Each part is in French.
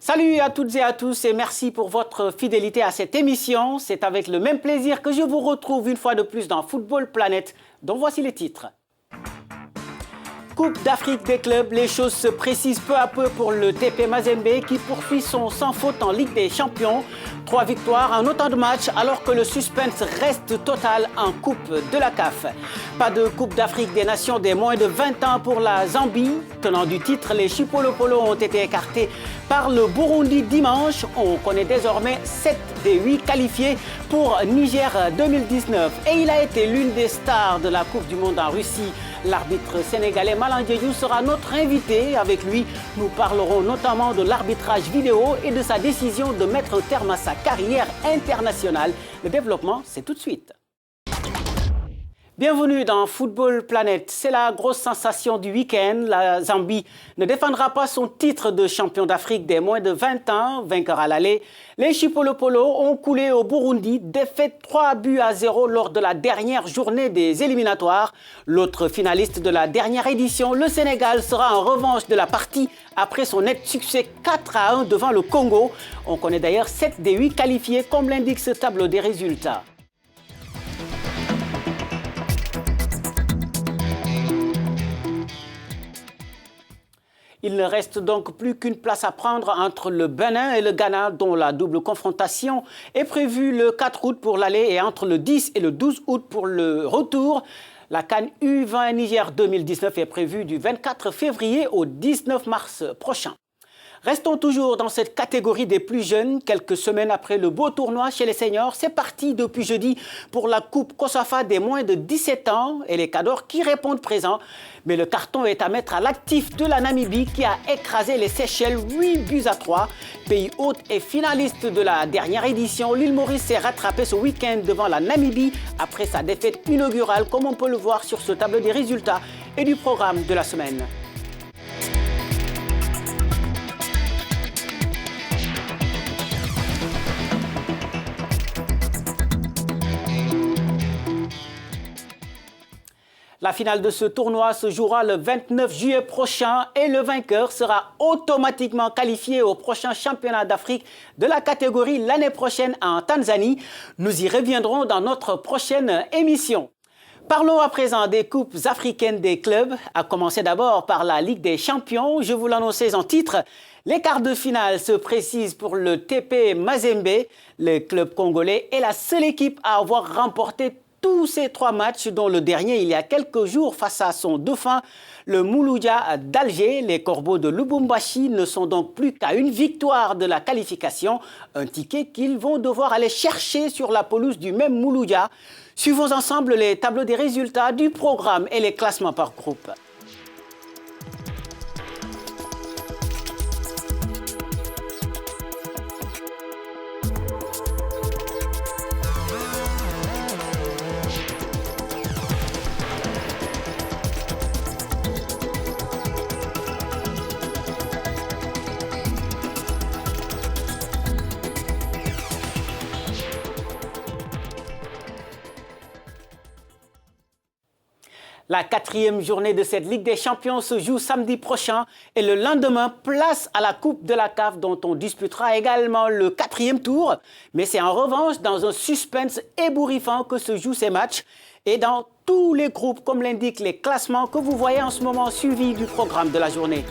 Salut à toutes et à tous et merci pour votre fidélité à cette émission. C'est avec le même plaisir que je vous retrouve une fois de plus dans Football Planet, dont voici les titres. Coupe d'Afrique des clubs, les choses se précisent peu à peu pour le TP Mazembe qui poursuit son sans faute en Ligue des Champions. 3 victoires en autant de matchs alors que le suspense reste total en Coupe de la CAF. Pas de Coupe d'Afrique des Nations des moins de 20 ans pour la Zambie. Tenant du titre, les Chipolopolo ont été écartés par le Burundi dimanche. On connaît désormais 7 des 8 qualifiés pour Niger 2019. Et il a été l'une des stars de la Coupe du Monde en Russie. L'arbitre sénégalais Malang Diédhiou sera notre invité. Avec lui, nous parlerons notamment de l'arbitrage vidéo et de sa décision de mettre un terme à sa carrière internationale. Le développement, c'est tout de suite. Bienvenue dans Football Planet. C'est la grosse sensation du week-end. La Zambie ne défendra pas son titre de champion d'Afrique des moins de 20 ans, vainqueur à l'aller. Les Chipolopolo ont coulé au Burundi, défaite 3-0 lors de la dernière journée des éliminatoires. L'autre finaliste de la dernière édition, le Sénégal, sera en revanche de la partie après son net succès 4-1 devant le Congo. On connaît d'ailleurs 7 des 8 qualifiés, comme l'indique ce tableau des résultats. Il ne reste donc plus qu'une place à prendre entre le Bénin et le Ghana, dont la double confrontation est prévue le 4 août pour l'aller et entre le 10 et le 12 août pour le retour. La CAN U20 Niger 2019 est prévue du 24 février au 19 mars prochain. Restons toujours dans cette catégorie des plus jeunes. Quelques semaines après le beau tournoi chez les seniors, c'est parti depuis jeudi pour la Coupe COSAFA des moins de 17 ans et les Cadors qui répondent présents. Mais le carton est à mettre à l'actif de la Namibie qui a écrasé les Seychelles 8-3. Pays hôte et finaliste de la dernière édition, l'île Maurice s'est rattrapé ce week-end devant la Namibie après sa défaite inaugurale, comme on peut le voir sur ce tableau des résultats et du programme de la semaine. La finale de ce tournoi se jouera le 29 juillet prochain et le vainqueur sera automatiquement qualifié au prochain championnat d'Afrique de la catégorie l'année prochaine en Tanzanie. Nous y reviendrons dans notre prochaine émission. Parlons à présent des coupes africaines des clubs, à commencer d'abord par la Ligue des Champions. Je vous l'annonçais en titre. Les quarts de finale se précisent pour le TP Mazembe. Le club congolais est la seule équipe à avoir remporté tous ces 3 matchs, dont le dernier il y a quelques jours face à son dauphin, le Mouloudia d'Alger. Les Corbeaux de Lubumbashi ne sont donc plus qu'à une victoire de la qualification, un ticket qu'ils vont devoir aller chercher sur la pelouse du même Mouloudia. Suivons ensemble les tableaux des résultats du programme et les classements par groupe. La 4e journée de cette Ligue des Champions se joue samedi prochain et le lendemain, place à la Coupe de la CAF dont on disputera également le 4e tour. Mais c'est en revanche dans un suspense ébouriffant que se jouent ces matchs et dans tous les groupes, comme l'indiquent les classements que vous voyez en ce moment suivis du programme de la journée.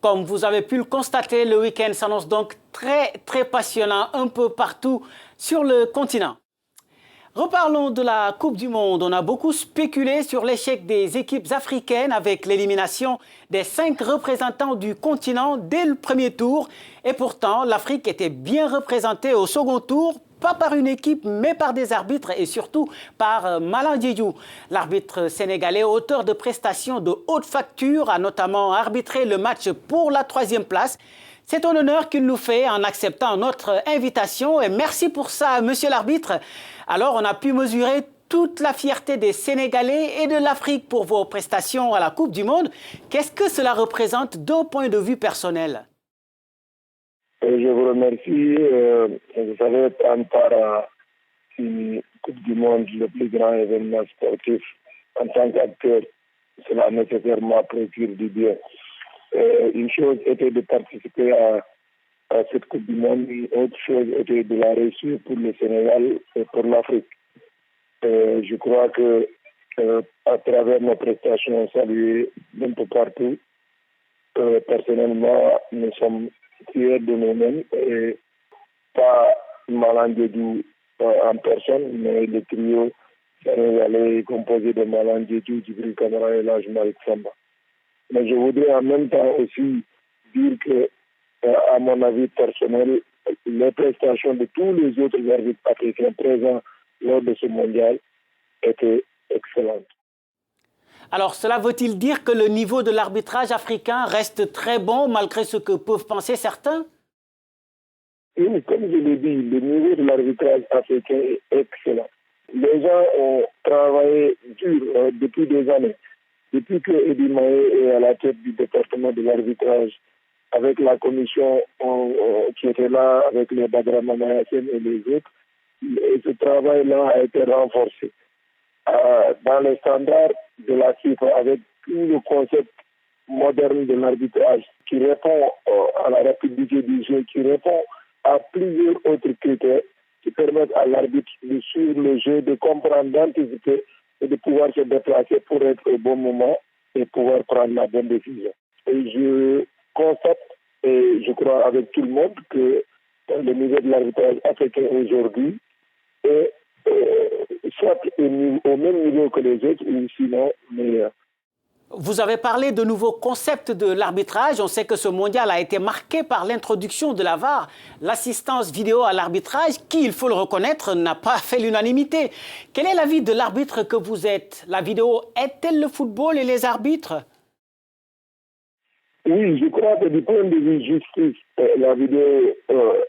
Comme vous avez pu le constater, le week-end s'annonce donc très passionnant un peu partout sur le continent. Reparlons de la Coupe du Monde. On a beaucoup spéculé sur l'échec des équipes africaines avec l'élimination des 5 représentants du continent dès le premier tour. Et pourtant, l'Afrique était bien représentée au second tour, pas par une équipe, mais par des arbitres et surtout par Malang Diédhiou. L'arbitre sénégalais, auteur de prestations de haute facture, a notamment arbitré le match pour la 3e place. C'est un honneur qu'il nous fait en acceptant notre invitation et merci pour ça, monsieur l'arbitre. Alors, on a pu mesurer toute la fierté des Sénégalais et de l'Afrique pour vos prestations à la Coupe du Monde. Qu'est-ce que cela représente d'un point de vue personnel? Je vous remercie. Vous savez, prendre part à une Coupe du Monde, le plus grand événement sportif, en tant qu'acteur, cela nécessairement procure du bien. Une chose était de participer à cette Coupe du Monde, une autre chose était de la réussir pour le Sénégal et pour l'Afrique. Je crois que à travers nos prestations saluées d'un peu partout, personnellement, nous sommes fiers de nous-mêmes et pas Malang Diédhiou en personne, mais le trio sénégalais composé de Malang Diédhiou, Djibril Camara et Elhadji Malick Samba. Mais je voudrais en même temps aussi dire que, à mon avis personnel, les prestations de tous les autres arbitres africains présents lors de ce mondial étaient excellentes. Alors, cela veut-il dire que le niveau de l'arbitrage africain reste très bon malgré ce que peuvent penser certains? Oui, comme je l'ai dit, le niveau de l'arbitrage africain est excellent. Les gens ont travaillé dur depuis des années. Depuis que Edi Maé est à la tête du département de l'arbitrage, avec la commission qui était là, avec les Badra Mamayassène et les autres, et ce travail-là a été renforcé. Dans les standards de la FIFA, avec tout le concept moderne de l'arbitrage qui répond à la rapidité du jeu, qui répond à plusieurs autres critères qui permettent à l'arbitre de suivre le jeu, de comprendre, d'anticiper et de pouvoir se déplacer pour être au bon moment et pouvoir prendre la bonne décision. Et je constate, et je crois avec tout le monde, que le niveau de l'arbitrage africain aujourd'hui est soit au même niveau que les autres, ou sinon meilleur. Vous avez parlé de nouveaux concepts de l'arbitrage. On sait que ce mondial a été marqué par l'introduction de la VAR, l'assistance vidéo à l'arbitrage, qui, il faut le reconnaître, n'a pas fait l'unanimité. Quel est l'avis de l'arbitre que vous êtes? La vidéo aide-t-elle le football et les arbitres? Oui, je crois que du point de vue justice, la vidéo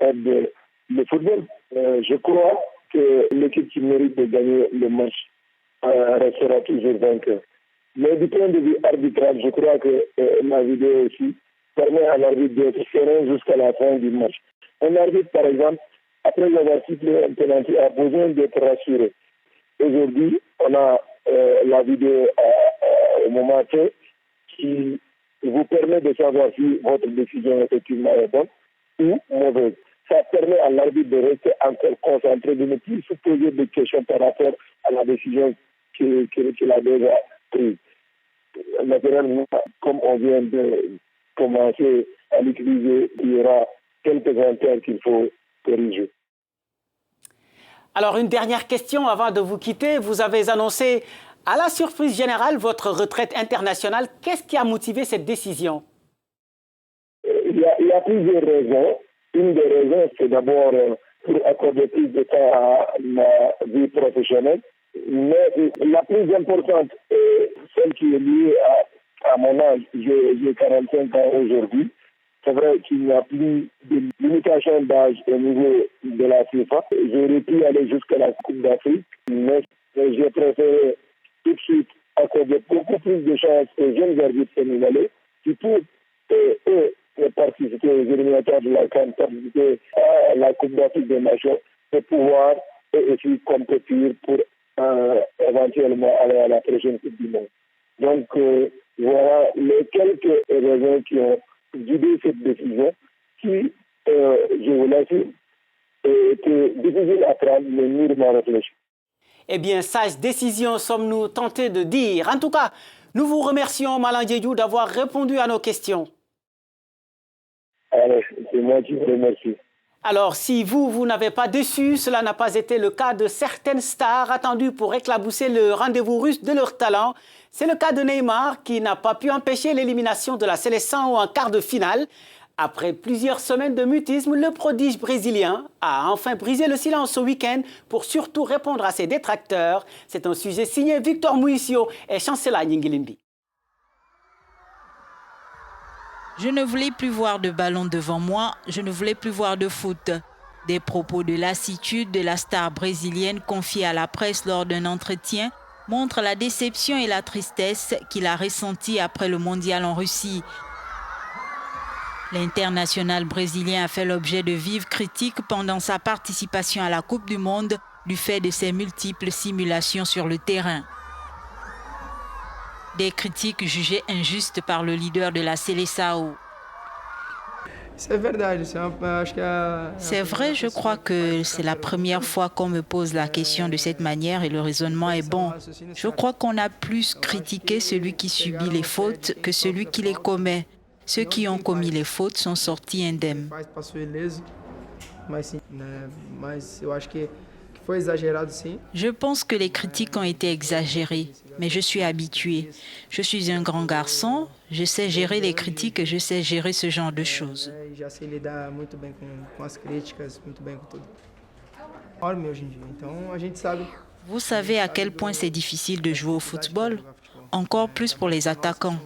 aide le football. Je crois que l'équipe qui mérite de gagner le match restera toujours vainqueur. Mais du point de vue arbitral, je crois que la vidéo aussi permet à l'arbitre d'être serein jusqu'à la fin du match. Un arbitre, par exemple, après avoir sifflé un penalty, a besoin d'être rassuré. Aujourd'hui, on a la vidéo au moment T qui vous permet de savoir si votre décision effectivement est bonne ou mauvaise. Ça permet à l'arbitre de rester encore concentré, de ne plus se poser de questions par rapport à la décision qu'il a déjà prise. Naturellement, comme on vient de commencer à l'utiliser, il y aura quelques intérêts qu'il faut corriger. Alors, une dernière question avant de vous quitter. Vous avez annoncé, à la surprise générale, votre retraite internationale. Qu'est-ce qui a motivé cette décision? Il y a plusieurs raisons. Une des raisons, c'est d'abord pour accorder plus de temps à ma vie professionnelle. Mais la plus importante, celle qui est liée à mon âge, j'ai 45 ans aujourd'hui. C'est vrai qu'il n'y a plus de limitation d'âge au niveau de la FIFA. J'aurais pu aller jusqu'à la Coupe d'Afrique, mais j'ai préféré tout de suite accorder beaucoup plus de chance aux jeunes arbitres sénégalais qui pour eux participer aux éliminatoires de la CAN, participer à la Coupe d'Afrique des Nations, et pouvoir aussi compétir pour éventuellement aller à la prochaine Coupe du Monde. Donc, voilà les quelques raisons qui ont guidé cette décision qui, je vous l'assure, était difficile à prendre, mais mûrement réfléchie. Eh bien, sage décision, sommes-nous tentés de dire. En tout cas, nous vous remercions, Malang Diédhiou, d'avoir répondu à nos questions. Allez, c'est moi qui vous remercie. Alors, si vous n'avez pas déçu, cela n'a pas été le cas de certaines stars attendues pour éclabousser le rendez-vous russe de leur talent. C'est le cas de Neymar qui n'a pas pu empêcher l'élimination de la Seleção en quart de finale. Après plusieurs semaines de mutisme, le prodige brésilien a enfin brisé le silence ce week-end pour surtout répondre à ses détracteurs. C'est un sujet signé Victor Muisio et Chancela Nyingilimbi. Je ne voulais plus voir de ballon devant moi, je ne voulais plus voir de foot. Des propos de lassitude de la star brésilienne confiée à la presse lors d'un entretien montrent la déception et la tristesse qu'il a ressentie après le mondial en Russie. L'international brésilien a fait l'objet de vives critiques pendant sa participation à la Coupe du Monde du fait de ses multiples simulations sur le terrain. Des critiques jugées injustes par le leader de la Seleção. C'est vrai, je crois que c'est la première fois qu'on me pose la question de cette manière et le raisonnement est bon. Je crois qu'on a plus critiqué celui qui subit les fautes que celui qui les commet. Ceux qui ont commis les fautes sont sortis indemnes. Je pense que les critiques ont été exagérées, mais je suis habitué. Je suis un grand garçon, je sais gérer les critiques et je sais gérer ce genre de choses. Vous savez à quel point c'est difficile de jouer au football, encore plus pour les attaquants.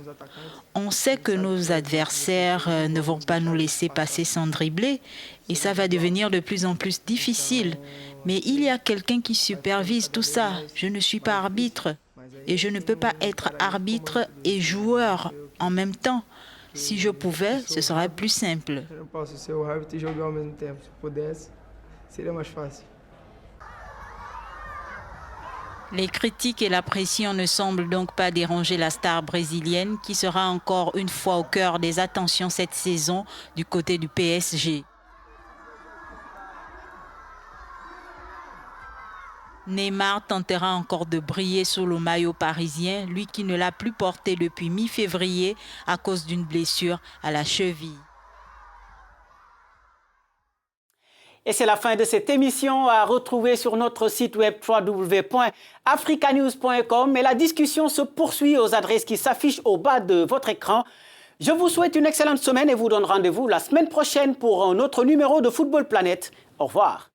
On sait que nos adversaires ne vont pas nous laisser passer sans dribbler et ça va devenir de plus en plus difficile. Mais il y a quelqu'un qui supervise tout ça. Je ne suis pas arbitre et je ne peux pas être arbitre et joueur en même temps. Si je pouvais, ce serait plus simple. Les critiques et la pression ne semblent donc pas déranger la star brésilienne qui sera encore une fois au cœur des attentions cette saison du côté du PSG. Neymar tentera encore de briller sous le maillot parisien, lui qui ne l'a plus porté depuis mi-février à cause d'une blessure à la cheville. Et c'est la fin de cette émission à retrouver sur notre site web www.africanews.com et la discussion se poursuit aux adresses qui s'affichent au bas de votre écran. Je vous souhaite une excellente semaine et vous donne rendez-vous la semaine prochaine pour un autre numéro de Football Planète. Au revoir.